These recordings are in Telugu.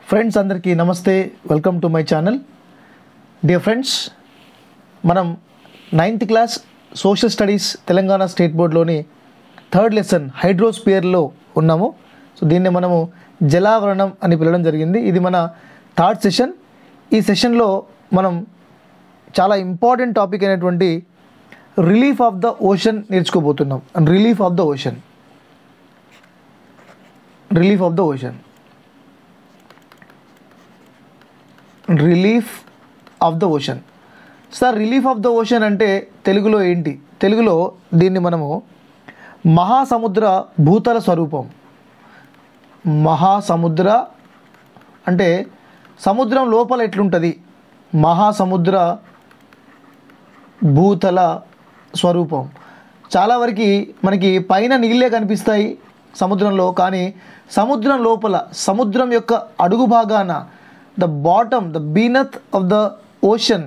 ఫ్రెండ్స్ అందరికీ నమస్తే, welcome to my channel. Dear friends, మనం 9th class social studies Telangana state బోర్డ్లోని 3rd లెసన్ హైడ్రోస్పియర్లో ఉన్నాము. సో దీన్ని మనము జలావరణం అని పిలవడం జరిగింది. ఇది మన 3rd సెషన్. ఈ సెషన్లో మనం చాలా ఇంపార్టెంట్ టాపిక్ అయినటువంటి రిలీఫ్ ఆఫ్ ద ఓషన్ నేర్చుకోబోతున్నాం. Relief of the ocean. Relief of the ocean relief of the ocean sir, relief of the ocean అంటే తెలుగులో ఏంటి? తెలుగులో దీన్ని మనము మహాసముద్ర భూతల స్వరూపం. మహాసముద్ర అంటే సముద్రం లోపల ఎట్లుంటుంది, మహాసముద్ర భూతల స్వరూపం. చాలా వరకు మనకి పైన నీళ్ళే కనిపిస్తాయి సముద్రంలో, కానీ సముద్రం లోపల, సముద్రం యొక్క అడుగు భాగాన, the bottom, the beneath of the ocean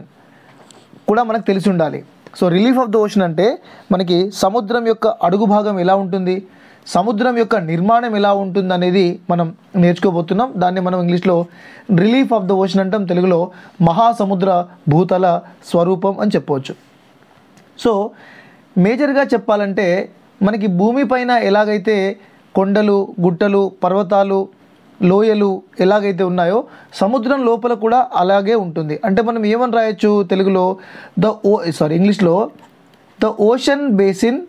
కూడా మనకు తెలిసి ఉండాలి. So relief of the ocean అంటే మనకి సముద్రం యొక్క అడుగు భాగం ఎలా ఉంటుంది, సముద్రం యొక్క నిర్మాణం ఎలా ఉంటుంది అనేది మనం నేర్చుకోబోతున్నాం. దాన్ని మనం ఇంగ్లీష్లో రిలీఫ్ ఆఫ్ ద ఓషన్ అంటాం, తెలుగులో మహాసముద్ర భూతల స్వరూపం అని చెప్పవచ్చు. సో మేజర్గా చెప్పాలంటే మనకి భూమిపైన ఎలాగైతే కొండలు, గుట్టలు, పర్వతాలు, లోయలు ఎలాగైతే ఉన్నాయో సముద్రం లోపల కూడా అలాగే ఉంటుంది. అంటే మనం ఏమని రాయొచ్చు తెలుగులో, ఇంగ్లీష్లో the ocean basin,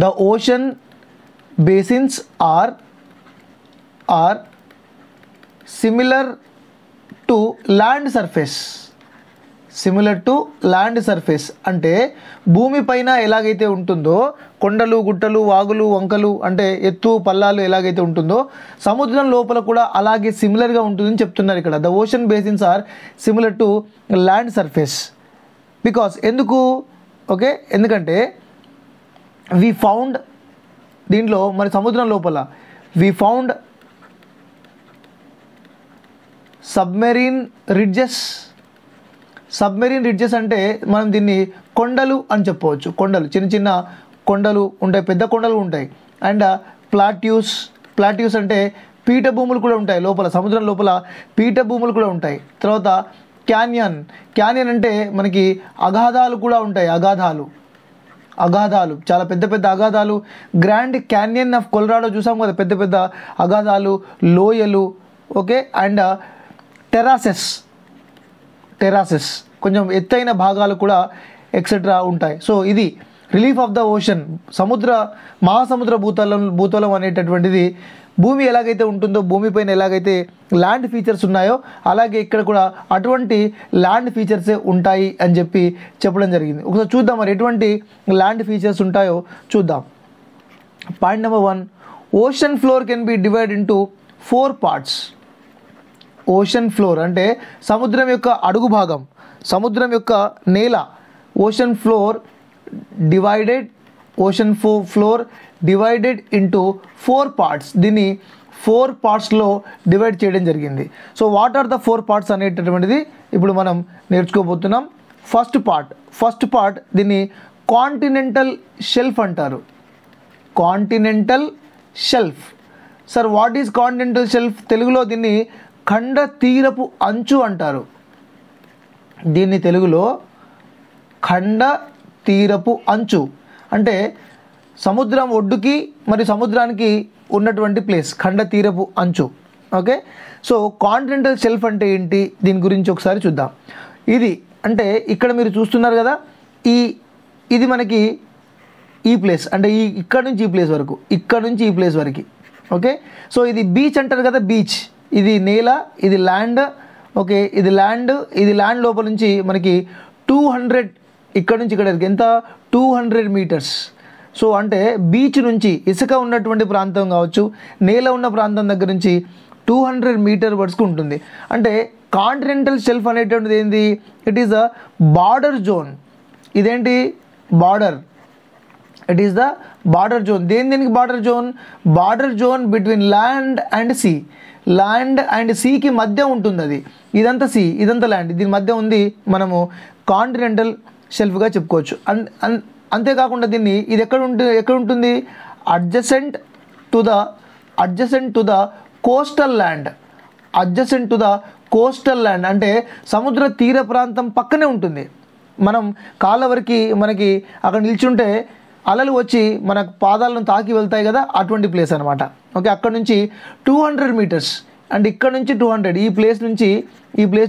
the ocean basins are similar to land surface. Similar to land surface అంటే భూమిపైన ఎలాగైతే ఉంటుందో, కొండలు, గుట్టలు, వాగులు, వంకలు అంటే ఎత్తు పల్లాలు ఎలాగైతే ఉంటుందో సముద్రం లోపల కూడా అలాగే సిమిలర్గా ఉంటుందని చెప్తున్నారు ఇక్కడ. The ocean basins are similar to land surface. Because ఎందుకు? ఓకే, ఎందుకంటే వి ఫౌండ్, దీంట్లో మరి సముద్రం లోపల we found submarine ridges. Submarine ridges అంటే మనం దీన్ని కొండలు అని చెప్పవచ్చు. కొండలు, చిన్న చిన్న కొండలు ఉంటాయి, పెద్ద కొండలు ఉంటాయి. అండ్ ప్లాట్యూస్ అంటే పీఠభూములు కూడా ఉంటాయి లోపల, సముద్రం లోపల పీఠభూములు కూడా ఉంటాయి. తర్వాత క్యానియన్ అంటే మనకి అగాధాలు కూడా ఉంటాయి. అగాధాలు చాలా పెద్ద పెద్ద అగాధాలు. గ్రాండ్ క్యానియన్ ఆఫ్ కొలరాడో చూసాం కదా, పెద్ద పెద్ద అగాధాలు, లోయలు. ఓకే, అండ్ టెరాసెస్ కొంచెం ఎత్తైన భాగాలు కూడా ఎక్సెట్రా ఉంటాయి. సో ఇది రిలీఫ్ ఆఫ్ ద ఓషన్. మహాసముద్ర భూతలం అనేటటువంటిది భూమి ఎలాగైతే ఉంటుందో, భూమిపైన ఎలాగైతే ల్యాండ్ ఫీచర్స్ ఉన్నాయో అలాగే ఇక్కడ కూడా అటువంటి ల్యాండ్ ఫీచర్సే ఉంటాయి అని చెప్పడం జరిగింది. ఒకసారి చూద్దాం మరి ఎటువంటి ల్యాండ్ ఫీచర్స్ ఉంటాయో చూద్దాం. Point number 1, ocean floor can be divide into 4 parts. Ocean floor అంటే సముద్రం యొక్క అడుగు భాగం, సముద్రం యొక్క నేల. Ocean floor divided into 4 parts. దీన్ని 4 పార్ట్స్లో డివైడ్ చేయడం జరిగింది. So what are the 4 parts అనేటటువంటిది ఇప్పుడు మనం నేర్చుకోబోతున్నాం. ఫస్ట్ పార్ట్ దీన్ని కాంటినెంటల్ షెల్ఫ్ అంటారు. Continental shelf. Sir what is continental shelf? తెలుగులో దీన్ని ఖండ తీరపు అంచు అంటారు. దీన్ని తెలుగులో ఖండ తీరపు అంచు అంటే సముద్రం ఒడ్డుకి మరియు సముద్రానికి ఉన్నటువంటి ప్లేస్ ఖండ తీరపు అంచు. ఓకే, సో కాంటినెంటల్ షెల్ఫ్ అంటే ఏంటి, దీని గురించి ఒకసారి చూద్దాం. ఇది అంటే ఇక్కడ మీరు చూస్తున్నారు కదా, ఇది మనకి ఈ ప్లేస్ అంటే ఇక్కడ నుంచి ఈ ప్లేస్ వరకు, ఇక్కడ నుంచి ఈ ప్లేస్ వరకు. ఓకే, సో ఇది బీచ్ అంటారు కదా, బీచ్. ఇది నేల, ఇది ల్యాండ్. ఓకే, ఇది ల్యాండ్ లోపల నుంచి మనకి 200, ఇక్కడ నుంచి ఇక్కడ ఎంత 200 మీటర్స్. సో అంటే బీచ్ నుంచి ఇసుక ఉన్నటువంటి ప్రాంతం కావచ్చు, నేల ఉన్న ప్రాంతం దగ్గర నుంచి 200 మీటర్ వరకు ఉంటుంది. అంటే కాంటినెంటల్ షెల్ఫ్ అనేటువంటిది ఏంది? It is a border zone. ఇదేంటి? Border. It is the border zone. దేనికి border zone? Border zone between land and sea. Land and సీకి మధ్య ఉంటుంది అది. ఇదంతా సీ, ఇదంతా ల్యాండ్, దీని మధ్య ఉంది. మనము కాంటినెంటల్ షెల్ఫ్గా చెప్పుకోవచ్చు. అంతేకాకుండా ఇది ఎక్కడ ఉంటుంది? Adjacent to the coastal land, adjacent to the coastal land అంటే సముద్ర తీర ప్రాంతం పక్కనే ఉంటుంది. మనం కాళ్ళ వరకు మనకి అక్కడ నిల్చుంటే అలలు వచ్చి మన పాదాలను తాకి వెళ్తాయి కదా, అటువంటి ప్లేస్ అనమాట. ఓకే, అక్కడ నుంచి 200 మీటర్స్ అండ్ ఇక్కడ నుంచి 200, ఈ ప్లేస్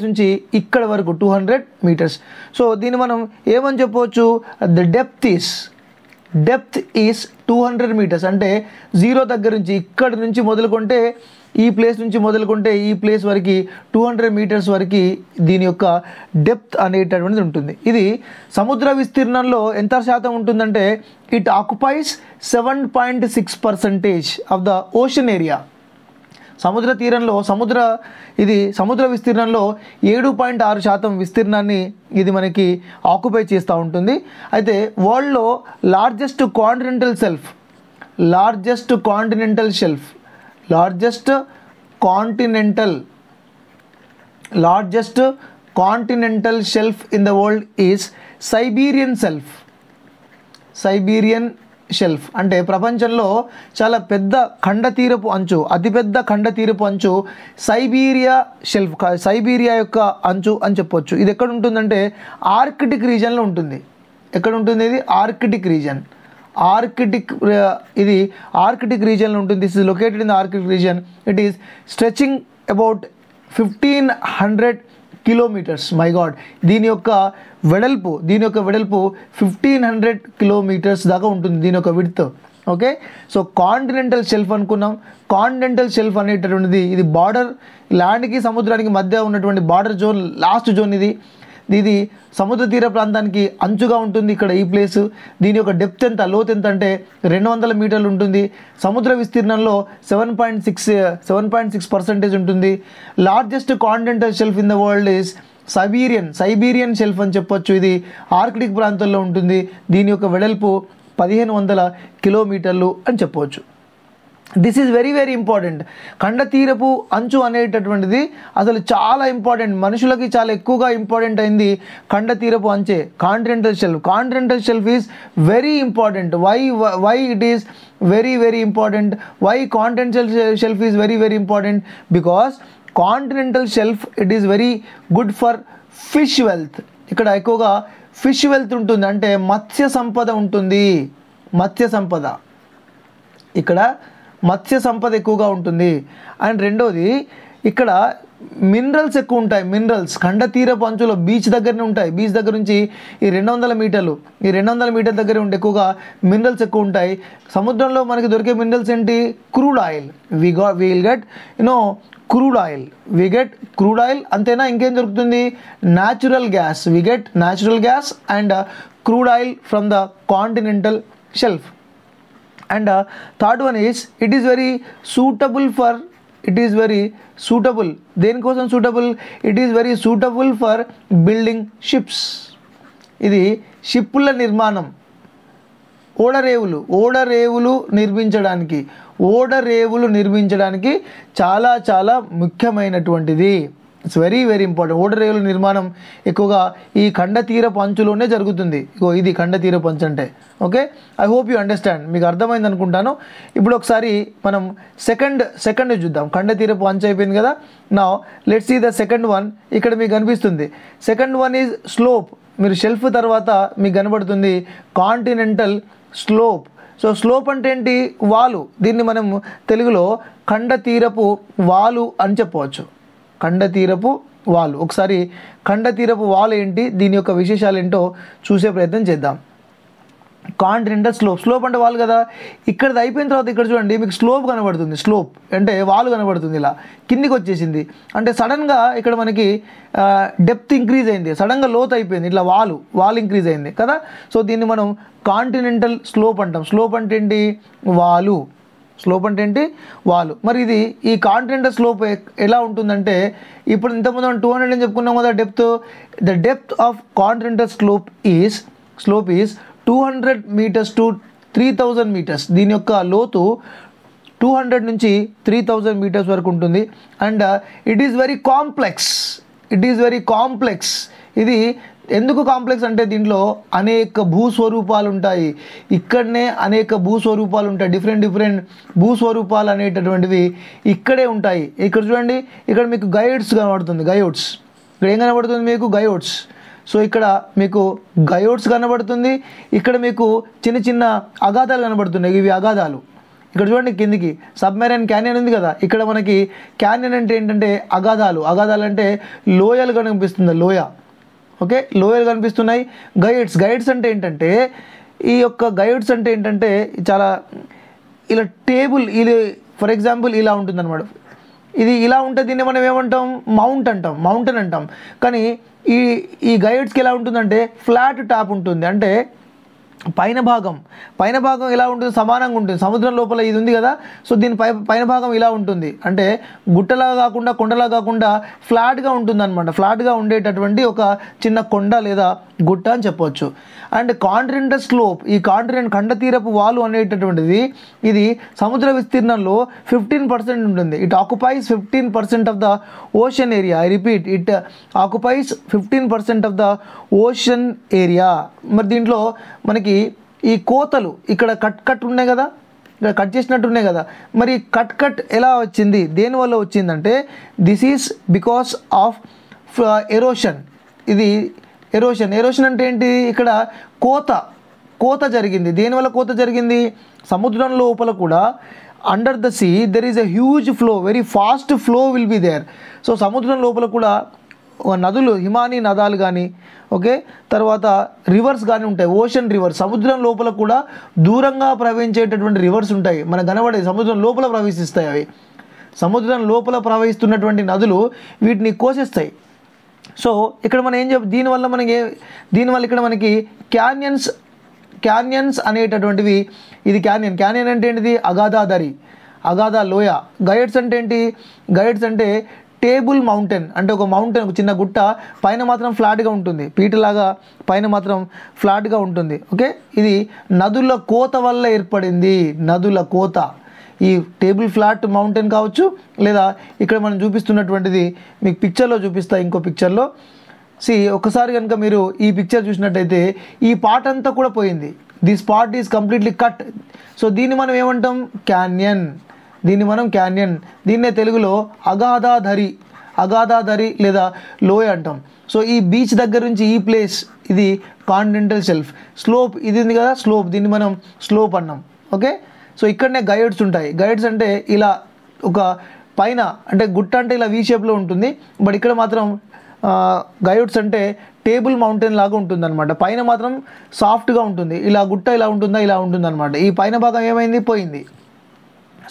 నుంచి ఇక్కడ వరకు 200 మీటర్స్. సో దీన్ని మనం ఏమని చెప్పవచ్చు, ద డెప్త్ ఈస్ 200 మీటర్స్. అంటే జీరో దగ్గర నుంచి ఇక్కడ నుంచి మొదలుకుంటే ఈ ప్లేస్ నుంచి మొదలుకుంటే ఈ ప్లేస్ వరకు 200 మీటర్స్ వరకు దీని యొక్క డెప్త్ అనేటటువంటిది ఉంటుంది. ఇది సముద్ర విస్తీర్ణంలో ఎంత శాతం ఉంటుందంటే it occupies 7.6% of the ocean area. సముద్ర తీరంలో సముద్ర విస్తీర్ణంలో 7.6% విస్తీర్ణాన్ని ఇది మనకి ఆక్యుపై చేస్తూ ఉంటుంది. అయితే వరల్డ్లో largest continental shelf in the world is Siberian shelf. అంటే ప్రపంచంలో చాలా పెద్ద ఖండతీరపు అంచు, అతిపెద్ద ఖండతీరపు అంచు సైబీరియా యొక్క అంచు అని చెప్పొచ్చు. ఇది ఎక్కడ ఉంటుందంటే ఆర్కిటిక్ రీజన్లో ఉంటుంది. ఎక్కడ ఉంటుంది ఇది? Arctic reason. ఇది ఆర్కిటిక్ రీజన్లో ఉంటుంది. This is located in the Arctic reason. It is stretching about 1500 kilometres. My God, దీని యొక్క వెడల్పు 1500 కిలోమీటర్స్ దాకా ఉంటుంది దీని యొక్క width. Okay, so continental shelf అనుకున్నాం. కాంటినెంటల్ షెల్ఫ్ అనేటటువంటిది ఇది బార్డర్, ల్యాండ్కి సముద్రానికి మధ్య ఉన్నటువంటి బార్డర్ జోన్, లాస్ట్ జోన్ ఇది సముద్ర తీర ప్రాంతానికి అంచుగా ఉంటుంది. ఇక్కడ ఈ ప్లేస్, దీని యొక్క డెప్త్ ఎంత, లోతు ఎంత అంటే 200 మీటర్లు ఉంటుంది. సముద్ర విస్తీర్ణంలో 7.6% ఉంటుంది. Largest continental shelf in the world is Siberian shelf అని చెప్పొచ్చు. ఇది ఆర్కిటిక్ ప్రాంతంలో ఉంటుంది. దీని యొక్క వెడల్పు 1500 కిలోమీటర్లు అని చెప్పవచ్చు. This is very very important. ఖండతీరపు అంచు అనేటటువంటిది అసలు చాలా ఇంపార్టెంట్, మనుషులకి చాలా ఎక్కువగా ఇంపార్టెంట్ అయింది ఖండతీరపు అంచే. Continental shelf is very important. Why it is very very important? Why continental shelf is very very important? Because continental shelf it is very good for fish wealth. ఇక్కడ ఎక్కువగా ఫిష్ వెల్త్ ఉంటుంది, అంటే మత్స్య సంపద ఉంటుంది. ఇక్కడ మత్స్య సంపద ఎక్కువగా ఉంటుంది. అండ్ రెండోది ఇక్కడ మినరల్స్ ఎక్కువ ఉంటాయి. ఖండతీరపు అంచులో బీచ్ దగ్గరనే ఉంటాయి. బీచ్ దగ్గర నుంచి ఈ 200 మీటర్ దగ్గర ఉంటే ఎక్కువగా మినరల్స్ ఎక్కువ ఉంటాయి. సముద్రంలో మనకి దొరికే మినరల్స్ ఏంటి? Crude oil. We will get crude oil. అంతేనా? ఇంకేం దొరుకుతుంది? Natural gas. We get natural gas and crude oil from the continental shelf. And third one is it is very suitable. దేనికోసం suitable? It is very suitable for building ships. ఇది షిప్పుల నిర్మాణం, ఓడరేవులు నిర్మించడానికి చాలా చాలా ముఖ్యమైనటువంటిది. It's very very important. ఓడరేవుల నిర్మాణం ఎక్కువగా ఈ ఖండతీరపు అంచులోనే జరుగుతుంది. ఇది ఖండతీరపు అంచు అంటే. Okay, I hope you understand. మీకు అర్థమైంది అనుకుంటాను. ఇప్పుడు ఒకసారి మనం సెకండ్ చూద్దాం. ఖండతీరపు అంచు అయిపోయింది కదా. Now let's see the second one. ఇక్కడ మీకు కనిపిస్తుంది. Second one is slope. మీరు షెల్ఫ్ తర్వాత మీకు కనబడుతుంది కాంటినెంటల్ స్లోప్. సో స్లోప్ అంటే ఏంటి? వాలు. దీన్ని మనం తెలుగులో ఖండతీరపు వాలు అని చెప్పవచ్చు. ఖండతీరపు వాలు. ఒకసారి ఖండతీరపు వాలు ఏంటి, దీని యొక్క విశేషాలు ఏంటో చూసే ప్రయత్నం చేద్దాం. కాంటినెంటల్ స్లోప్ అంటే వాల్ కదా. ఇక్కడది అయిపోయిన తర్వాత ఇక్కడ చూడండి మీకు స్లోప్ కనబడుతుంది. స్లోప్ అంటే వాల్ కనబడుతుంది, ఇలా కిందికి వచ్చేసింది. అంటే సడన్గా ఇక్కడ మనకి డెప్త్ ఇంక్రీజ్ అయింది, సడన్గా లోతు అయిపోయింది, ఇట్లా వాల్ ఇంక్రీజ్ అయింది కదా. సో దీన్ని మనం కాంటినెంటల్ స్లోప్ అంటాం. స్లోప్ అంటే ఏంటి? వాలు. మరి ఇది ఈ కాంటినెంటల్ స్లోప్ ఎలా ఉంటుందంటే, ఇప్పుడు ఇంతకుముందు మనం 200 అని చెప్పుకున్నాం కదా depth. The depth of continental slope is 200 metres to 3000 metres. దీని యొక్క లోతు 200 నుంచి 3000 మీటర్స్ వరకు ఉంటుంది. And it is very complex. ఇది ఎందుకు కాంప్లెక్స్ అంటే దీంట్లో అనేక భూస్వరూపాలు ఉంటాయి. ఇక్కడనే అనేక భూస్వరూపాలు ఉంటాయి. డిఫరెంట్ భూస్వరూపాలు అనేటటువంటివి ఇక్కడే ఉంటాయి. ఇక్కడ చూడండి, ఇక్కడ మీకు గయోడ్స్ కనబడుతుంది. గయోడ్స్ ఇక్కడ ఏం కనబడుతుంది మీకు? గయోడ్స్. సో ఇక్కడ మీకు గయోడ్స్ కనబడుతుంది. ఇక్కడ మీకు చిన్న చిన్న అగాధాలు కనబడుతున్నాయి. ఇవి అగాధాలు. ఇక్కడ చూడండి కిందికి సబ్మెరైన్ క్యానియన్ ఉంది కదా, ఇక్కడ మనకి క్యానియన్ అంటే ఏంటంటే అగాధాలు. అగాధాలు అంటే లోయలు కనిపిస్తుంది, లోయ. ఓకే, లోయలు కనిపిస్తున్నాయి. గైడ్స్ అంటే ఏంటంటే, ఈ యొక్క గైడ్స్ అంటే ఏంటంటే చాలా ఇలా టేబుల్, ఇది ఫర్ ఎగ్జాంపుల్ ఇలా ఉంటుంది అనమాట. ఇది ఇలా ఉంటే దీన్ని మనం ఏమంటాం? మౌంటైన్ అంటాం. కానీ ఈ గైడ్స్కి ఎలా ఉంటుందంటే ఫ్లాట్ టాప్ ఉంటుంది. అంటే పైన భాగం ఎలా ఉంటుంది? సమానంగా ఉంటుంది. సముద్రం లోపల ఇది ఉంది కదా, సో దీని పైన భాగం ఇలా ఉంటుంది. అంటే గుట్టలా కాకుండా కొండలా కాకుండా ఫ్లాట్గా ఉంటుంది అనమాట. ఫ్లాట్గా ఉండేటటువంటి ఒక చిన్న కొండ లేదా గుట్ట అని చెప్పవచ్చు. అండ్ కాంటినెంటల్ స్లోప్, ఈ ఖండ తీరపు వాలు అనేటటువంటిది ఇది సముద్ర విస్తీర్ణంలో 15% ఉంటుంది. It occupies 15% of the ocean area. I repeat, it occupies 15% of the ocean area. మరి దీంట్లో మనకి ఈ కోతలు ఇక్కడ కట్ ఉన్నాయి కదా, ఇక్కడ కట్ చేసినట్టు ఉన్నాయి కదా, మరి కట్ ఎలా వచ్చింది? దేనివల్ల వచ్చిందంటే this is because of erosion. ఇది ఎరోషన్ అంటే ఏంటి? ఇక్కడ కోత జరిగింది. దేనివల్ల కోత జరిగింది? సముద్రం లోపల కూడా under the sea there is a huge flow, very fast flow will be there. So సముద్రం లోపల కూడా నదులు, హిమానీ నదాలు కానీ, ఓకే, తర్వాత రివర్స్ కానీ ఉంటాయి. ఓషన్ రివర్స్, సముద్రం లోపల కూడా దూరంగా ప్రవహించేటటువంటి రివర్స్ ఉంటాయి. మనకు కనబడే సముద్రం లోపల ప్రవేశిస్తాయి. అవి సముద్రం లోపల ప్రవహిస్తున్నటువంటి నదులు వీటిని కోసేస్తాయి. సో ఇక్కడ మనం దీనివల్ల ఇక్కడ మనకి క్యాన్యన్స్ అనేటటువంటివి. ఇది క్యాన్యన్ అంటే ఏంటిది? అగాధా లోయ. గైడ్స్ అంటే ఏంటి? గైడ్స్ అంటే టేబుల్ మౌంటైన్, అంటే ఒక చిన్న గుట్ట పైన మాత్రం ఫ్లాట్గా ఉంటుంది, పీటలాగా పైన మాత్రం ఫ్లాట్గా ఉంటుంది. ఓకే, ఇది నదుల కోత వల్ల ఏర్పడింది. నదుల కోత. ఈ టేబుల్ ఫ్లాట్ మౌంటైన్ కావచ్చు, లేదా ఇక్కడ మనం చూపిస్తున్నటువంటిది మీకు పిక్చర్లో చూపిస్తా. ఇంకో పిక్చర్లో ఒకసారి కనుక మీరు ఈ పిక్చర్ చూసినట్టయితే ఈ పార్ట్ అంతా కూడా పోయింది. This part is completely cut. So దీన్ని మనం ఏమంటాం? క్యాన్యన్. దీన్నే తెలుగులో అగాధాధరి లేదా లోయ అంటాం. సో ఈ బీచ్ దగ్గర నుంచి ఈ ప్లేస్ ఇది కాంటినెంటల్ షెల్ఫ్. స్లోప్ ఇది ఉంది కదా, స్లోప్, దీన్ని మనం స్లోప్ అన్నాం. ఓకే, సో ఇక్కడనే గైడ్స్ ఉంటాయి. గైడ్స్ అంటే ఇలా ఒక పైన, అంటే గుట్ట అంటే ఇలా వీ షేప్లో ఉంటుంది, బట్ ఇక్కడ మాత్రం గైడ్స్ అంటే టేబుల్ మౌంటైన్ లాగా ఉంటుంది అనమాట. పైన మాత్రం సాఫ్ట్గా ఉంటుంది. ఇలా గుట్ట ఇలా ఉంటుంది అనమాట. ఈ పైన భాగం ఏమైంది? పోయింది.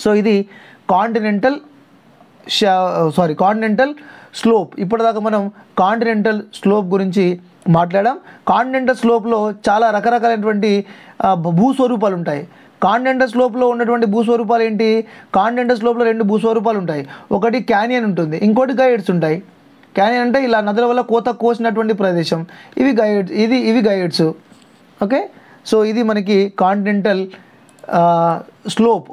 సో ఇది కాంటినెంటల్ స్లోప్. ఇప్పటిదాకా మనం కాంటినెంటల్ స్లోప్ గురించి మాట్లాడాం. కాంటినెంటల్ స్లోప్లో చాలా రకరకాలైనటువంటి భూస్వరూపాలు ఉంటాయి. కాంటినెంటల్ స్లోప్లో ఉన్నటువంటి భూస్వరూపాలు ఏంటి? కాంటినెంటల్ స్లోప్లో 2 భూస్వరూపాలు ఉంటాయి. ఒకటి క్యానియన్ ఉంటుంది, ఇంకోటి గైడ్స్ ఉంటాయి. క్యానియన్ అంటే ఇలా నదుల వల్ల కోసినటువంటి ప్రదేశం. ఇవి గైడ్స్. ఓకే, సో ఇది మనకి కాంటినెంటల్ స్లోప్.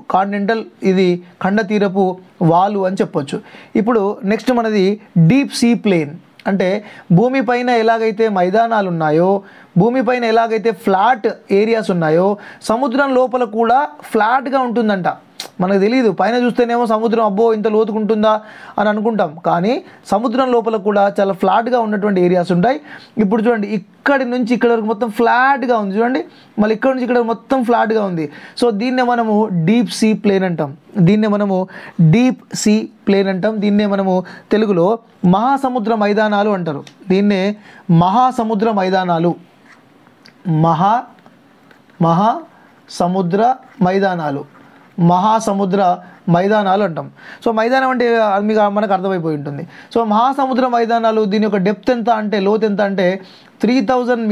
ఇది ఖండ తీరపు వాలు అని చెప్పొచ్చు. ఇప్పుడు నెక్స్ట్ మనది డీప్ సీ ప్లేన్. అంటే భూమిపైన ఎలాగైతే మైదానాలు ఉన్నాయో, భూమిపైన ఎలాగైతే ఫ్లాట్ ఏరియాస్ ఉన్నాయో, సముద్రం లోపల కూడా ఫ్లాట్గా ఉంటుందంట. మనకు తెలియదు, పైన చూస్తేనేమో సముద్రం అబ్బో ఇంత లోతుకుంటుందా అని అనుకుంటాం, కానీ సముద్రం లోపల కూడా చాలా ఫ్లాట్గా ఉన్నటువంటి ఏరియాస్ ఉంటాయి. ఇప్పుడు చూడండి, ఇక్కడి నుంచి ఇక్కడ వరకు మొత్తం ఫ్లాట్గా ఉంది చూడండి, మళ్ళీ ఇక్కడ నుంచి ఇక్కడ మొత్తం ఫ్లాట్గా ఉంది. సో దీన్నే మనము డీప్ సీ ప్లేన్ అంటాం. దీన్నే మనము తెలుగులో మహాసముద్ర మైదానాలు అంటారు. దీన్నే మహాసముద్ర మైదానాలు అంటాం. సో మైదానం అంటే మీకు మనకు అర్థమైపోయి ఉంటుంది. సో మహాసముద్ర మైదానాలు, దీని యొక్క డెప్త్ ఎంత అంటే, లోతు ఎంత అంటే 3000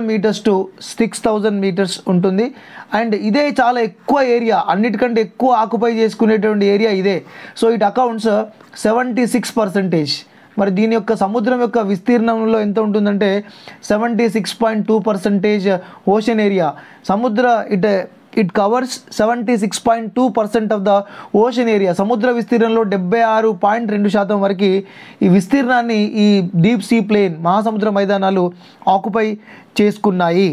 మీటర్స్ టు 6000 మీటర్స్ ఉంటుంది. అండ్ ఇదే చాలా ఎక్కువ ఏరియా, అన్నిటికంటే ఎక్కువ ఆక్యుపై చేసుకునేటువంటి ఏరియా ఇదే. So it accounts 76%. మరి దీని యొక్క సముద్రం యొక్క విస్తీర్ణంలో ఎంత ఉంటుందంటే 76.2% ocean area. It covers 76.2% of the ocean area. సముద్ర విస్తీర్ణంలో 76.2% వరకు ఈ విస్తీర్ణాన్ని ఈ డీప్ సీ ప్లేన్ మహాసముద్ర మైదానాలు ఆక్యుపై చేసుకున్నాయి.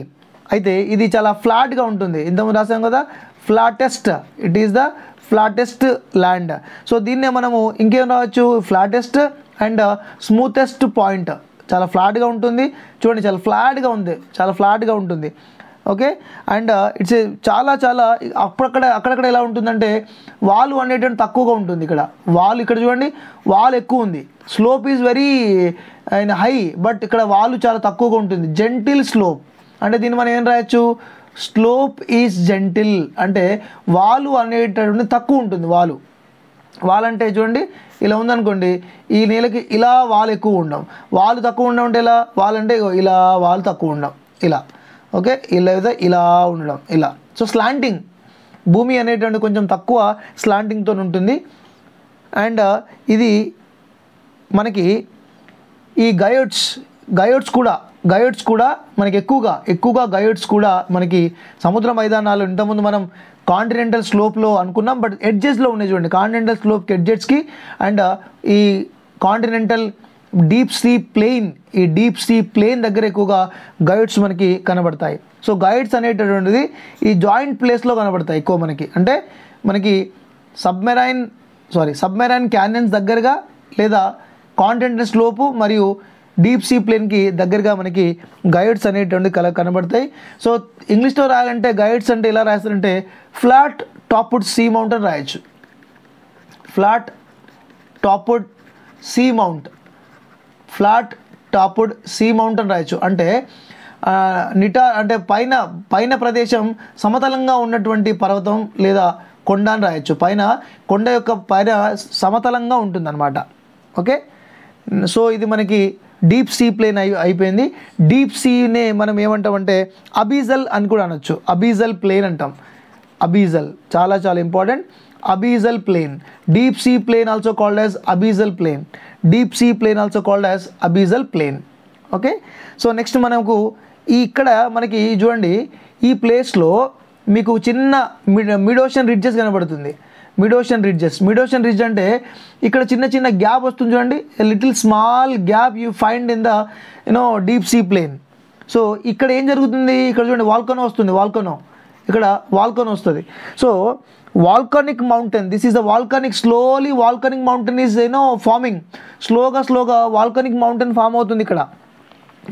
అయితే ఇది చాలా ఫ్లాట్గా ఉంటుంది. ఇంతకుముందు రాసాం కదా, flattest, it is the flattest land. So దీన్నే మనము ఇంకేం రావచ్చు, ఫ్లాటెస్ట్ అండ్ స్మూతెస్ట్ పాయింట్. చాలా ఫ్లాట్గా ఉంటుంది చూడండి, చాలా ఫ్లాట్గా ఉంటుంది. ఓకే, అండ్ ఇట్స్ చాలా అక్కడక్కడ ఎలా ఉంటుందంటే వాల్ అనేటువంటి తక్కువగా ఉంటుంది. ఇక్కడ చూడండి, వాల్ ఎక్కువ ఉంది. Slope is very high, but ఇక్కడ వాల్ చాలా తక్కువగా ఉంటుంది. జెంటిల్ స్లోప్ అంటే దీన్ని మనం ఏం రాయొచ్చు, స్లోప్ ఈజ్ జెంటిల్ అంటే వాలు అనేటటువంటి తక్కువ ఉంటుంది. వాల్ అంటే చూడండి ఇలా ఉందనుకోండి, ఈ నేలకి ఇలా వాల్ ఎక్కువ ఉండడం, వాలు తక్కువ ఉండడం అంటే ఇలా, వాల్ అంటే ఇలా వాల్ తక్కువ ఉండడం ఇలా. ఓకే, ఇలా ఉండడం ఇలా. సో స్లాంటింగ్, భూమి అనేటువంటి కొంచెం తక్కువ స్లాంటింగ్తో ఉంటుంది. అండ్ ఇది మనకి ఈ గయోడ్స్ కూడా మనకి ఎక్కువగా గయోడ్స్ కూడా మనకి సముద్ర మైదానాలు. ఇంతకుముందు మనం కాంటినెంటల్ స్లోప్లో అనుకున్నాం, బట్ ఎడ్జెస్లో ఉన్నాయి చూడండి, కాంటినెంటల్ స్లోప్కి ఎడ్జెస్కి అండ్ ఈ కాంటినెంటల్ డీప్ సీ ప్లేన్ దగ్గర ఎక్కువగా గైడ్స్ మనకి కనబడతాయి. సో గైడ్స్ అనేటటువంటిది ఈ జాయింట్ ప్లేస్లో కనబడతాయి ఎక్కువ మనకి. అంటే మనకి సబ్మెరైన్ క్యాన్యన్స్ దగ్గరగా లేదా కాంటినెంటల్ స్లోపు మరియు డీప్ సీ ప్లేన్కి దగ్గరగా మనకి గైడ్స్ అనేటువంటి కనబడతాయి. సో ఇంగ్లీష్లో రాయాలంటే గైడ్స్ అంటే ఎలా రాస్తారంటే ఫ్లాట్ టాప్డ్ సీ మౌంటైన్ రాయొచ్చు. ఫ్లాట్ టాప్డ్ సీ మౌంటైన్ రాయొచ్చు. అంటే అంటే పైన ప్రదేశం సమతలంగా ఉన్నటువంటి పర్వతం లేదా కొండ అని రాయొచ్చు. కొండ యొక్క పైన సమతలంగా ఉంటుందన్నమాట. ఓకే, సో ఇది మనకి డీప్ సీ ప్లేన్ అయిపోయింది. డీప్ సీనే మనం ఏమంటామంటే అబీజల్ అని కూడా అనొచ్చు. అబీజల్ ప్లేన్ అంటాం. అబీజల్ చాలా ఇంపార్టెంట్. Abyssal plane, deep sea plane also called as abyssal plane. Deep sea plane also called as abyssal plane. Okay, so next మనకు ఇక్కడ మనకి చూడండి, ఈ ప్లేస్లో మీకు చిన్న మిడ్ ఓషన్ రిడ్జెస్ కనబడుతుంది. మిడ్ ఓషన్ రిడ్జ్ అంటే ఇక్కడ చిన్న గ్యాప్ వస్తుంది చూడండి, little small gap you find in the deep sea plane. So ఇక్కడ ఏం జరుగుతుంది, ఇక్కడ చూడండి వాల్కనో వస్తుంది. ఇక్కడ వాల్కనో వస్తుంది. So volcanic mountain, this is the volcanic mountain is farming. స్లోగా వాల్కానిక్ మౌంటైన్ ఫామ్ అవుతుంది ఇక్కడ.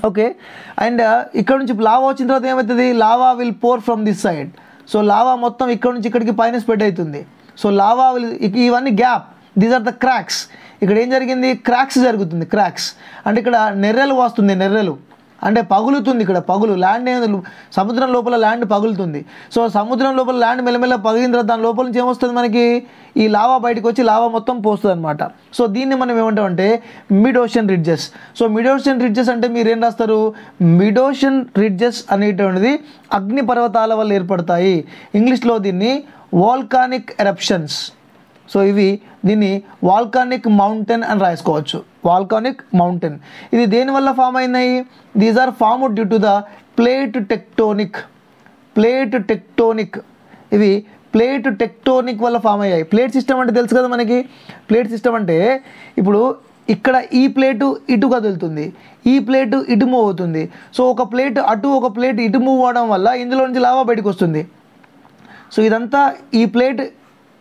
ఓకే, అండ్ ఇక్కడ నుంచి లావా వచ్చిన తర్వాత ఏమవుతుంది, lava will pour from this side. So lava మొత్తం ఇక్కడ నుంచి ఇక్కడికి పైన స్ప్రెడ్ అవుతుంది. సో లావా ఇవన్నీ gap, these are the cracks. ఇక్కడ ఏం జరిగింది, క్రాక్స్ జరుగుతుంది. క్రాక్స్ అంటే ఇక్కడ నెర్రెలు వస్తుంది, అంటే పగులుతుంది. ఇక్కడ ల్యాండ్ సముద్రం లోపల ల్యాండ్ పగులుతుంది. సో సముద్రం లోపల ల్యాండ్ మెల్లమెల్ల పగిలిన తర్వాత దాని లోపల నుంచి ఏమొస్తుంది, మనకి ఈ లావా బయటకు వచ్చి లావా మొత్తం పోస్తుంది అనమాట. సో దీన్ని మనం ఏమంటామంటే mid ocean ridges. So mid ocean ridges అంటే మీరు ఏం రాస్తారు, మిడ్ ఓషన్ రిడ్జెస్ అనేటువంటిది అగ్ని పర్వతాల వల్ల ఏర్పడతాయి. ఇంగ్లీష్లో దీన్ని వాల్కానిక్ ఎరప్షన్స్. సో దీన్ని వాల్కానిక్ మౌంటైన్ అని రాసుకోవచ్చు. వాల్కానిక్ మౌంటైన్ ఇది దేనివల్ల ఫామ్ అయినాయి, these are formed due to the plate tectonic. ఇవి ప్లేట్ టెక్టోనిక్ వల్ల ఫామ్ అయ్యాయి. ప్లేట్ సిస్టమ్ అంటే తెలుసు కదా మనకి. ప్లేట్ సిస్టమ్ అంటే ఇప్పుడు ఇక్కడ ఈ ప్లేటు ఇటు కదులుతుంది, ఈ ప్లేటు ఇటు మూవ్ అవుతుంది. సో ఒక ప్లేట్ అటు ఒక ప్లేట్ ఇటు మూవ్ అవడం వల్ల ఇందులో నుంచి లావా బయటకు వస్తుంది. సో ఇదంతా ఈ ప్లేట్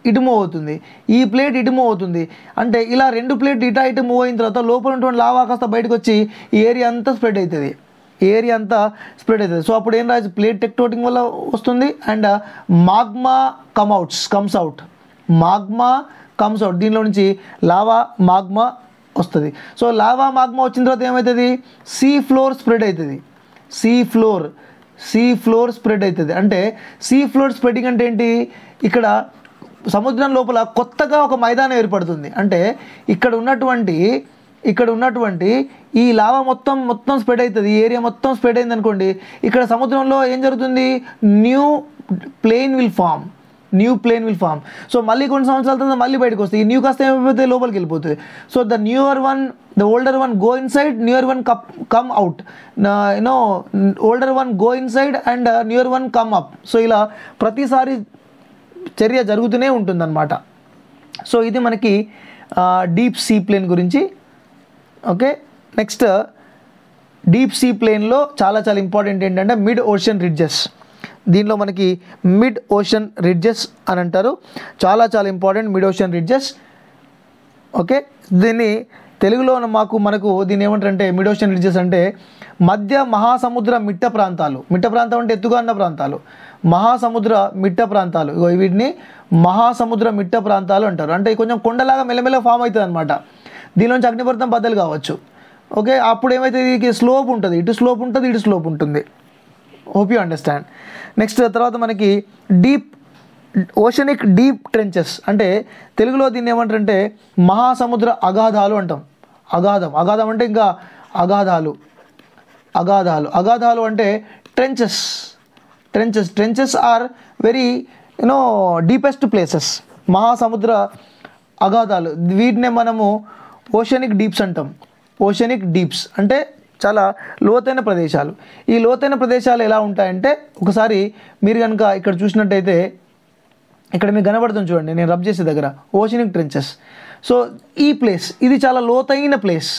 ఇటు మూవ్ అవుతుంది, ఈ ప్లేట్ ఇటు మూవ్ అవుతుంది. అంటే ఇలా రెండు ప్లేట్ ఇటు మూవ్ అయిన తర్వాత లోపల ఉన్నటువంటి లావా కాస్త బయటకు వచ్చి ఈ ఏరియా అంతా స్ప్రెడ్ అవుతుంది. సో అప్పుడు ఏం రాదు, ప్లేట్ టెక్టోనిక్ వల్ల వస్తుంది. And magma comes out. దీనిలో నుంచి లావా మాగ్మా వస్తుంది. సో లావా మాగ్మా వచ్చిన తర్వాత ఏమవుతుంది, సీ ఫ్లోర్ స్ప్రెడ్ అవుతుంది. అంటే సీ ఫ్లోర్ స్ప్రెడింగ్ అంటే ఏంటి, ఇక్కడ సముద్రం లోపల కొత్తగా ఒక మైదానం ఏర్పడుతుంది. అంటే ఇక్కడ ఉన్నటువంటి ఈ లావా మొత్తం స్ప్రెడ్ అవుతుంది. ఈ ఏరియా మొత్తం స్ప్రెడ్ అయింది అనుకోండి, ఇక్కడ సముద్రంలో ఏం జరుగుతుంది, new plane will form. New plane will form. So మళ్ళీ కొన్ని సంవత్సరాల తర్వాత మళ్ళీ బయటకు వస్తాయి. ఈ న్యూ కాస్త ఏమైపోతే లోపలికి వెళ్ళిపోతుంది. So the newer one, the older one go inside, newer one come out, older one go inside and newer one come up. So ఇలా ప్రతిసారి చర్య జరుగుతూనే ఉంటుందన్నమాట. సో ఇది మనకి డీప్ సీ ప్లేన్ గురించి. ఓకే, నెక్స్ట్ డీప్ సీ ప్లేన్లో చాలా చాలా ఇంపార్టెంట్ ఏంటంటే మిడ్ ఓషన్ రిడ్జెస్. దీనిలో మనకి మిడ్ ఓషన్ రిడ్జెస్ అని అంటారు. చాలా చాలా important mid ocean ridges. Okay, దీన్ని తెలుగులో మనకు దీన్ని ఏమంటారంటే మిడ్ ఓషన్ రిడ్జెస్ అంటే మధ్య మహాసముద్ర మిట్ట ప్రాంతాలు. మిట్ట ప్రాంతం అంటే ఎత్తుగా ఉన్న ప్రాంతాలు, మహాసముద్ర మిట్ట ప్రాంతాలు. వీటిని మహాసముద్ర మిట్ట ప్రాంతాలు అంటారు. అంటే కొంచెం కొండలాగా మెల్లమెల్ల ఫామ్ అవుతుంది అనమాట. దీనిలోంచి అగ్నిపర్వతం బద్దలు కావచ్చు. ఓకే, అప్పుడు ఏమైతే ఇది స్లోప్ ఉంటుంది, ఇటు స్లోప్ ఉంటుంది, ఇటు స్లోప్ ఉంటుంది. Hope you understand. నెక్స్ట్ తర్వాత మనకి డీప్ ఓషనిక్ డీప్ ట్రెంచెస్ అంటే తెలుగులో దీన్ని ఏమంటారంటే మహాసముద్ర అగాధాలు అంటాం. అగాధం అంటే ఇంకా అగాధాలు అంటే trenches are very deepest places. మహాసముద్ర అగాధాలు, వీటినే మనము ఓషనిక్ డీప్స్ అంటాం. ఓషనిక్ డీప్స్ అంటే చాలా లోతైన ప్రదేశాలు. ఈ లోతైన ప్రదేశాలు ఎలా ఉంటాయంటే ఒకసారి మీరు కనుక ఇక్కడ చూసినట్టయితే ఇక్కడ మీకు కనబడుతుంది చూడండి, నేను రబ్ చేసే దగ్గర ఓషనిక్ ట్రెంచెస్. సో ఈ ప్లేస్ ఇది చాలా లోతైన ప్లేస్.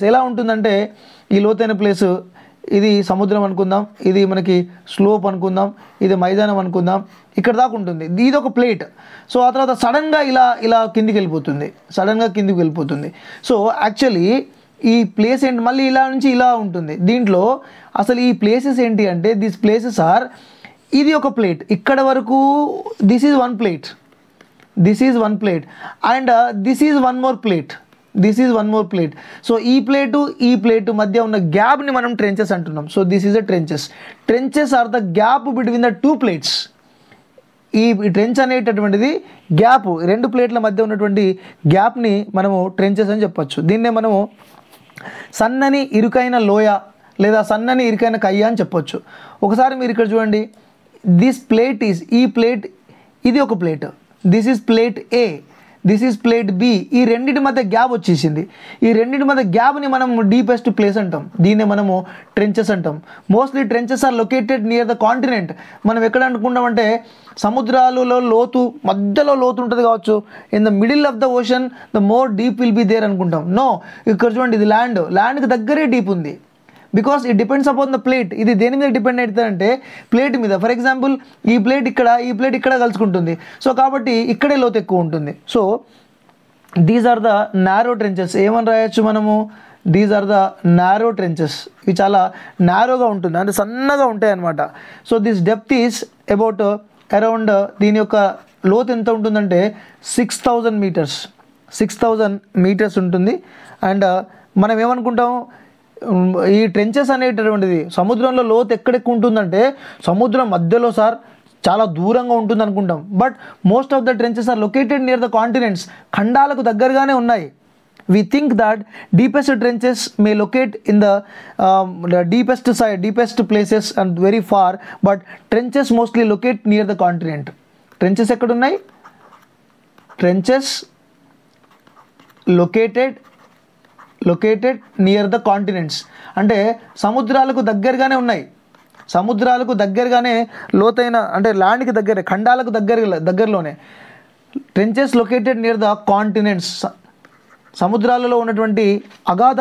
ఎలా ఉంటుందంటే ఈ లోతైన ప్లేస్, ఇది సముద్రం అనుకుందాం, ఇది మనకి స్లోప్ అనుకుందాం, ఇది మైదానం అనుకుందాం, ఇక్కడ దాకా ఉంటుంది. ఇది ఒక ప్లేట్. సో ఆ తర్వాత సడన్గా ఇలా కిందికి వెళ్ళిపోతుంది. సో యాక్చువల్లీ ఈ ప్లేస్ ఏంటి, మళ్ళీ ఇలా నుంచి ఇలా ఉంటుంది. దీంట్లో అసలు ఈ ప్లేసెస్ ఏంటి అంటే దీస్ ప్లేసెస్ ఆర్, ఇది ఒక ప్లేట్, ఇక్కడ వరకు this is one plate and this is one more plate. So ఈ ప్లేటు మధ్య ఉన్న గ్యాప్ని మనం ట్రెంచెస్ అంటున్నాం. So this is a trenches are the gap between the two plates. ఈ ట్రెంచ్ అనేటటువంటిది గ్యాప్, రెండు ప్లేట్ల మధ్య ఉన్నటువంటి గ్యాప్ని మనము ట్రెంచెస్ అని చెప్పొచ్చు. దీన్నే మనము సన్నని ఇరుకైన లోయ లేదా సన్నని ఇరుకైన కయ్య అని చెప్పొచ్చు. ఒకసారి మీరు ఇక్కడ చూడండి, ఈ ప్లేట్ ఇది ఒక plate, this is plate A, this is plate B. ఈ రెండింటి మధ్య గ్యాప్ వచ్చేసింది. ఈ రెండింటి మధ్య గ్యాప్ని మనం డీపెస్ట్ ప్లేస్ అంటాం. దీన్నే మనము ట్రెంచెస్ అంటాం. Mostly trenches are located near the continent. మనం ఎక్కడ అనుకుంటామంటే సముద్రాలలో మధ్యలో లోతు ఉంటుంది కావచ్చు. In the middle of the ocean the more deep will be there అనుకుంటాం. నో, ఇక్కడ చూడండి, ఇది ల్యాండ్కి దగ్గరే డీప్ ఉంది. Because it depends upon the plate. ఇది దేని మీద డిపెండ్ అవుతుందంటే ప్లేట్ మీద. ఫర్ ఎగ్జాంపుల్ ఈ ప్లేట్ ఇక్కడ కలుసుకుంటుంది. సో కాబట్టి ఇక్కడే లోతు ఎక్కువ ఉంటుంది. So these are the narrow trenches. ఏమని రాయొచ్చు మనము, these are the narrow trenches. ఇవి చాలా నారోగా ఉంటుంది, అంటే సన్నగా ఉంటాయి అన్నమాట. So this depth is about around, దీని యొక్క లోతు ఎంత ఉంటుందంటే 6,000 మీటర్స్ ఉంటుంది. అండ్ మనం ఏమనుకుంటాం, ఈ ట్రెంచెస్ అనేటటువంటిది సముద్రంలో లోతు ఎక్కడెక్కువ ఉంటుందంటే సముద్రం మధ్యలో సార్ చాలా దూరంగా ఉంటుంది అనుకుంటాం. But most of the trenches are located near the continents. ఖండాలకు దగ్గరగానే ఉన్నాయి. We think that deepest trenches may locate in the deepest places and very far, but trenches mostly locate near the continent. Trenches ekkada unnai? Trenches located near the continents. అంటే సముద్రాలకు దగ్గరగానే లోతైన, అంటే ల్యాండ్కి దగ్గర, ఖండాలకు దగ్గరలోనే. Trenches located near the continents. సముద్రాలలో ఉన్నటువంటి అగాధ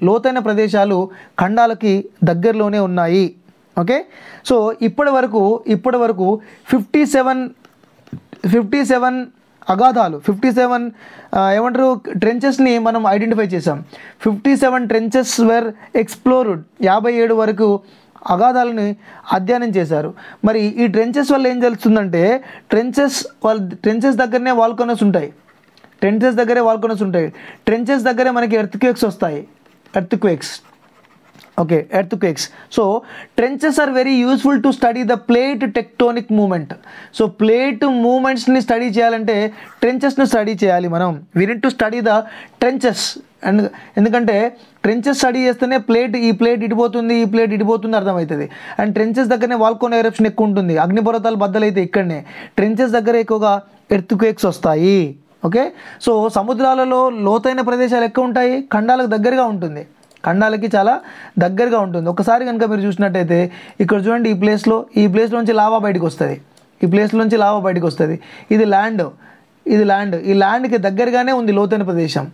లోతైన ప్రదేశాలు ఖండాలకి దగ్గరలోనే ఉన్నాయి. ఓకే, సో ఇప్పటి వరకు 57 అగాధాలు, 57 ఏమంటారు ట్రెంచెస్ని మనం ఐడెంటిఫై చేసాం. 57 ట్రెంచెస్ వేర్ ఎక్స్ప్లోర్డ్. 57 వరకు అగాధాలని అధ్యయనం చేశారు. మరి ఈ ట్రెంచెస్ వల్ల ఏం తెలుస్తుందంటే ట్రెంచెస్ దగ్గరనే వాల్కనోస్ ఉంటాయి. ట్రెంచెస్ దగ్గరే మనకి ఎర్త్క్వేక్స్ వస్తాయి. Okay, earthquakes. So trenches are very useful to study the plate tectonic movement. So plate మూమెంట్స్ని స్టడీ చేయాలంటే ట్రెంచెస్ను స్టడీ చేయాలి మనం. We need to study the trenches. And ఎందుకంటే ట్రెంచెస్ స్టడీ చేస్తేనే ఈ ప్లేట్ ఇటుపోతుంది, ఈ ప్లేట్ ఇటుపోతుంది అర్థమవుతుంది. అండ్ ట్రెంచెస్ దగ్గరనే వాల్కోనో ఎరప్షన్ ఎక్కువ ఉంటుంది, అగ్నిపర్వతాలు బద్దలైతే ఇక్కడనే. ట్రెంచెస్ దగ్గర ఎక్కువగా ఎర్త్క్వేక్స్ వస్తాయి. ఓకే, సో సముద్రాలలో లోతైన ప్రదేశాలు ఎక్కువ ఉంటాయి, ఖండాలకు దగ్గరగా ఉంటుంది, ఖండాలకి చాలా దగ్గరగా ఉంటుంది. ఒకసారి కనుక మీరు చూసినట్టయితే ఇక్కడ చూడండి, ఈ ప్లేస్లోంచి లావా బయటకు వస్తుంది, ఈ ప్లేస్లోంచి లావా బయటకు వస్తుంది. ఇది ల్యాండ్, ఈ ల్యాండ్కి దగ్గరగానే ఉంది లోతైన ప్రదేశం,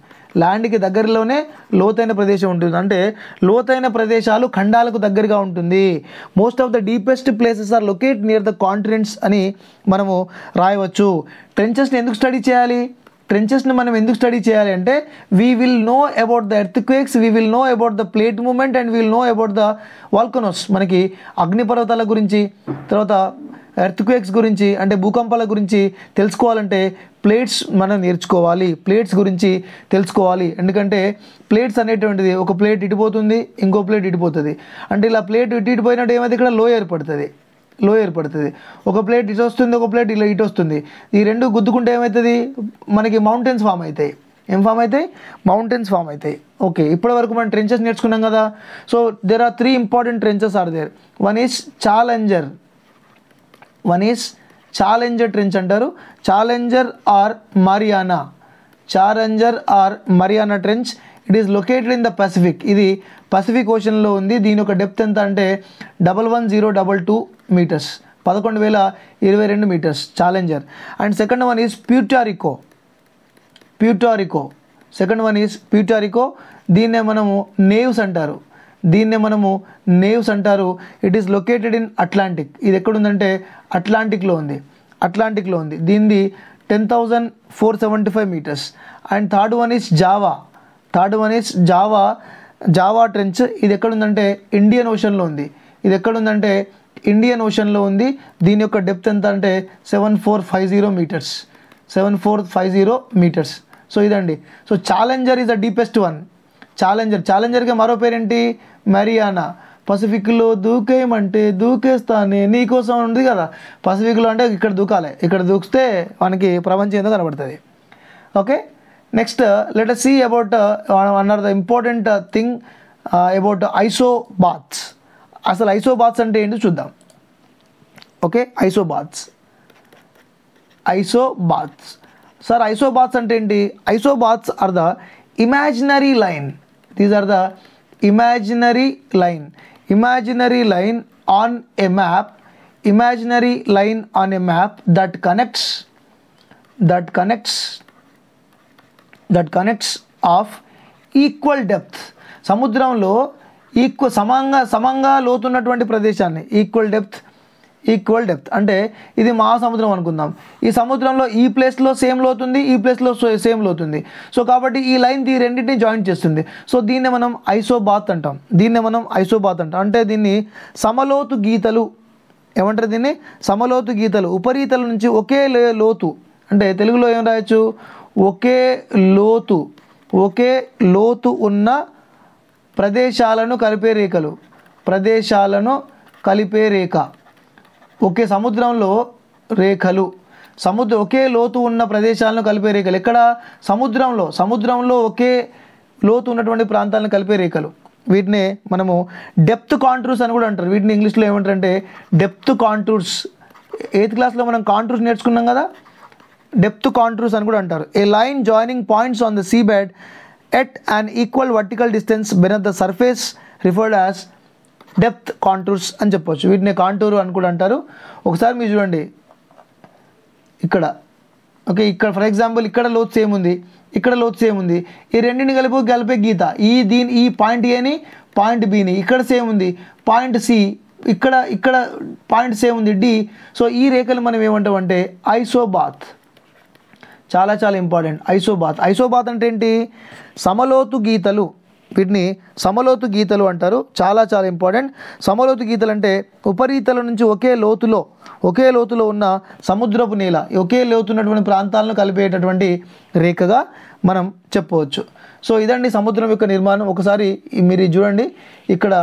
ల్యాండ్కి దగ్గరలోనే లోతైన ప్రదేశం ఉంటుంది. అంటే లోతైన ప్రదేశాలు ఖండాలకు దగ్గరగా ఉంటుంది. Most of the deepest places are locate near the continents అని మనము రాయవచ్చు. ట్రెంచెస్ని ఎందుకు స్టడీ చేయాలి? ట్రెంచెస్ని మనం ఎందుకు స్టడీ చేయాలి అంటే we will know about the earthquakes, we will know about the plate movement and will know about the volcanoes. మనకి అగ్నిపర్వతాల గురించి, తర్వాత ఎర్త్క్వేక్స్ గురించి అంటే భూకంపాల గురించి తెలుసుకోవాలంటే ప్లేట్స్ మనం నేర్చుకోవాలి, ప్లేట్స్ గురించి తెలుసుకోవాలి. ఎందుకంటే ప్లేట్స్ అనేటువంటిది ఒక ప్లేట్ ఇటుపోతుంది, ఇంకో ప్లేట్ ఇటుపోతుంది. అంటే ఇలా ప్లేట్ ఇటుపోయినట్టు ఏమైతే ఇక్కడ లో ఏర్పడుతుంది. ఒక ప్లేట్ ఇటు వస్తుంది, ఒక ప్లేట్ ఇలా ఇటు వస్తుంది. ఈ రెండు గుద్దుకుంటే ఏమవుతుంది? మనకి మౌంటైన్స్ ఫామ్ అవుతాయి. ఏం ఫామ్ అవుతాయి? మౌంటైన్స్ ఫామ్ అవుతాయి. ఓకే, ఇప్పటి వరకు మనం ట్రెంచెస్ నేర్చుకున్నాం కదా. So there are 3 important trenches are there. One is challenger trench అంటారు. Challenger or Mariana trench. It is located in the Pacific. ఇది పసిఫిక్ ఓషన్లో ఉంది. దీని యొక్క డెప్త్ ఎంత అంటే 11022 metres, 11,022 metres challenger. And second one is Puerto Rico. దీన్నే మనము నేవ్స్ అంటారు. It is located in Atlantic. ఇది ఎక్కడుందంటే అట్లాంటిక్లో ఉంది. దీనిది 10,475 metres. And third one is Java trench. ఇది ఎక్కడుందంటే ఇండియన్ ఓషన్లో ఉంది. దీని యొక్క డెప్త్ ఎంత అంటే 7450 మీటర్స్. సో ఇదండి. So challenger is the deepest one. ఛాలెంజర్కి మరో పేరేంటి? మరియానా. పసిఫిక్లో దూకేయమంటే దూకేస్తానే నీకోసం ఉంది కదా. పసిఫిక్లో అంటే ఇక్కడ దూకాలి, ఇక్కడ దూకితే మనకి ప్రపంచం ఏదో కనబడుతుంది. Okay, next let us see about another important thing about isobaths. అసలు ఐసోబాత్స్ అంటే ఏంటో చూద్దాం. ఓకే, ఐసోబాత్స్. సార్ ఐసోబాత్స్ అంటే ఏంటి? Isobaths are the imaginary line. These are the imaginary line on a map that connects of equal depth. సముద్రంలో సమంగా లోతున్నటువంటి ప్రదేశాన్ని ఈక్వల్ డెప్త్ అంటే ఇది మహాసముద్రం అనుకుందాం. ఈ సముద్రంలో ఈ ప్లేస్లో సేమ్ లోతుంది, ఈ ప్లేస్లో సేమ్ లోతుంది. సో కాబట్టి ఈ లైన్ ఈ రెండింటిని జాయింట్ చేస్తుంది. సో దీన్నే మనం ఐసోబాత్ అంటాం. అంటే దీన్ని సమలోతు గీతలు ఏమంటారు? దీన్ని సమలోతు గీతలు. ఉపరితల నుంచి ఒకే లోతు అంటే తెలుగులో ఏం రాయొచ్చు? ఒకే లోతు ఉన్న ప్రదేశాలను కలిపే రేఖ. ఒకే సముద్రంలో రేఖలు, ఒకే లోతు ఉన్న ప్రదేశాలను కలిపే రేఖలు. ఎక్కడ? సముద్రంలో ఒకే లోతు ఉన్నటువంటి ప్రాంతాలను కలిపే రేఖలు. వీటినే మనము డెప్త్ కాంటూర్స్ అని కూడా అంటారు. వీటిని ఇంగ్లీష్లో ఏమంటారంటే డెప్త్ కాంటూర్స్. 8th క్లాస్లో మనం కాంటూర్స్ నేర్చుకున్నాం కదా, డెప్త్ కాంటూర్స్ అని కూడా అంటారు. A line joining points on the sea bed at an equal vertical distance beneath the surface referred as depth contours అని చెప్పొచ్చు. వీటిని కాంటూర్ అని కూడా అంటారు. ఒకసారి మీరు చూడండి ఇక్కడ. ఓకే, ఇక్కడ ఫర్ ఎగ్జాంపుల్ ఇక్కడ లోతు సేమ్ ఉంది, ఇక్కడ లోతు సేమ్ ఉంది. ఈ రెండింటిని కలిపే గీత. ఈ పాయింట్ ఏని పాయింట్ బిని ఇక్కడ సేమ్ ఉంది, పాయింట్ సి ఇక్కడ పాయింట్ సేమ్ ఉంది డి. సో ఈ రేఖలు మనం ఏమంటామంటే ఐసోబాత్. చాలా ఇంపార్టెంట్. ఐసోబాత్ అంటే ఏంటి? సమలోతు వీటిని సమలోతు గీతలు అంటారు. చాలా చాలా ఇంపార్టెంట్. సమలోతు గీతలు అంటే ఉపరితలం నుంచి ఒకే లోతులో ఉన్న సముద్రపు నేల, ఒకే లోతున్నటువంటి ప్రాంతాలను కలిపేటటువంటి రేఖగా మనం చెప్పవచ్చు. సో ఇదండి సముద్రం యొక్క నిర్మాణం. ఒకసారి మీరు చూడండి, ఇక్కడ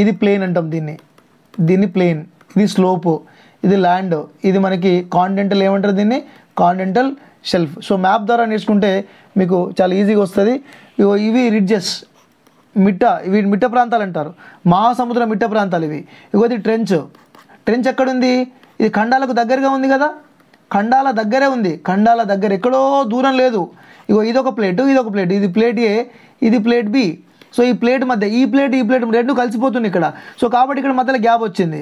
ఇది ప్లేన్ అంటాం, దీన్ని ప్లేన్, ఇది స్లోపు, ఇది ల్యాండ్, ఇది మనకి కాంటినెంటల్ ఏమంటారు, దీన్ని కాంటినెంటల్ షెల్ఫ్. సో మ్యాప్ ద్వారా నేర్చుకుంటే మీకు చాలా ఈజీగా వస్తుంది. ఇవి రిడ్జెస్, ఇవి మిట్ట ప్రాంతాలు అంటారు, మహాసముద్ర మిట్ట ప్రాంతాలు ఇవి. ఇది ట్రెంచ్ ఎక్కడుంది, ఇది ఖండాలకు దగ్గరగా ఉంది కదా, ఖండాల దగ్గరే ఉంది, ఖండాల దగ్గర ఎక్కడో దూరం లేదు. ఇదొక ప్లేటు, ఇది ప్లేట్ ఏ, ఇది ప్లేట్ బి. సో ఈ ప్లేట్ మధ్య ఈ ప్లేట్ రెండు కలిసిపోతుంది ఇక్కడ. సో కాబట్టి ఇక్కడ మధ్యలో గ్యాప్ వచ్చింది.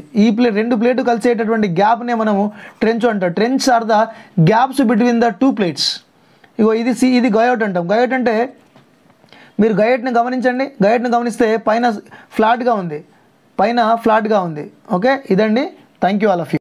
రెండు ప్లేటు కలిసేటటువంటి గ్యాప్నే మనము ట్రెంచ్ అంటాం. Trench are the gaps between the two plates. ఇది గయోట్ అంటాం. గయోట్ అంటే మీరు గయోట్ని గమనించండి, గయోట్ని గమనిస్తే పైన ఫ్లాట్గా ఉంది. ఓకే, ఇదండి. Thank you all of you.